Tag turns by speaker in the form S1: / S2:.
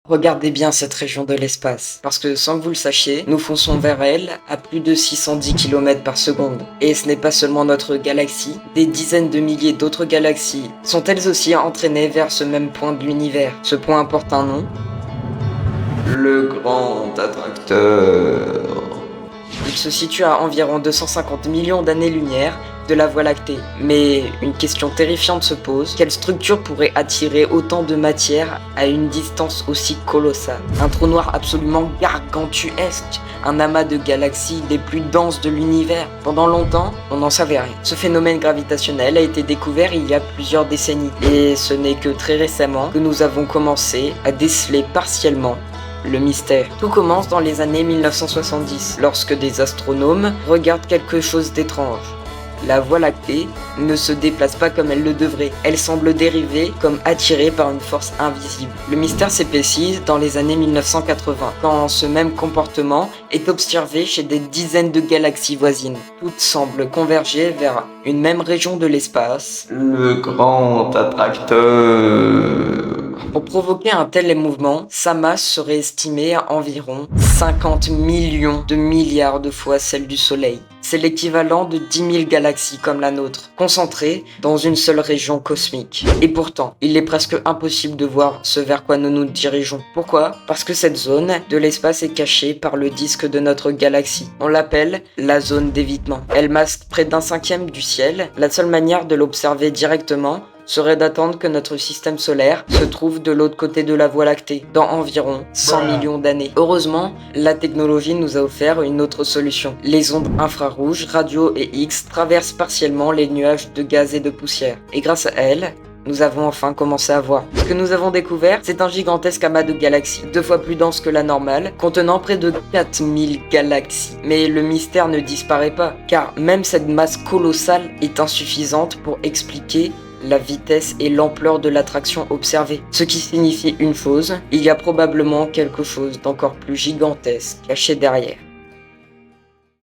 S1: Regardez bien cette région de l'espace, parce que sans que vous le sachiez, nous fonçons vers elle à plus de 610 km par seconde. Et ce n'est pas seulement notre galaxie, des dizaines de milliers d'autres galaxies sont elles aussi entraînées vers ce même point de l'univers. Ce point porte un nom.
S2: Le grand attracteur.
S1: Il se situe à environ 250 millions d'années-lumière de la Voie lactée. Mais une question terrifiante se pose, quelle structure pourrait attirer autant de matière à une distance aussi colossale? Un trou noir absolument gargantuesque, un amas de galaxies les plus denses de l'univers. Pendant longtemps, on n'en savait rien. Ce phénomène gravitationnel a été découvert il y a plusieurs décennies, et ce n'est que très récemment que nous avons commencé à déceler partiellement le mystère. Tout commence dans les années 1970, lorsque des astronomes regardent quelque chose d'étrange. La Voie lactée ne se déplace pas comme elle le devrait. Elle semble dériver comme attirée par une force invisible. Le mystère s'épaissit dans les années 1980, quand ce même comportement est observé chez des dizaines de galaxies voisines. Toutes semblent converger vers une même région de l'espace.
S2: Le grand attracteur.
S1: Pour provoquer un tel mouvement, sa masse serait estimée à environ 50 millions de milliards de fois celle du Soleil. C'est l'équivalent de 10 000 galaxies comme la nôtre, concentrées dans une seule région cosmique. Et pourtant, il est presque impossible de voir ce vers quoi nous nous dirigeons. Pourquoi? Parce que cette zone de l'espace est cachée par le disque de notre galaxie. On l'appelle la zone d'évitement. Elle masque près d'un cinquième du ciel. La seule manière de l'observer directement serait d'attendre que notre système solaire se trouve de l'autre côté de la Voie lactée, dans environ 100 millions d'années. Heureusement, la technologie nous a offert une autre solution. Les ondes infrarouges, radio et X traversent partiellement les nuages de gaz et de poussière. Et grâce à elles, nous avons enfin commencé à voir. Ce que nous avons découvert, c'est un gigantesque amas de galaxies, 2 fois plus dense que la normale, contenant près de 4000 galaxies. Mais le mystère ne disparaît pas, car même cette masse colossale est insuffisante pour expliquer la vitesse et l'ampleur de l'attraction observée. Ce qui signifie une chose, il y a probablement quelque chose d'encore plus gigantesque caché derrière.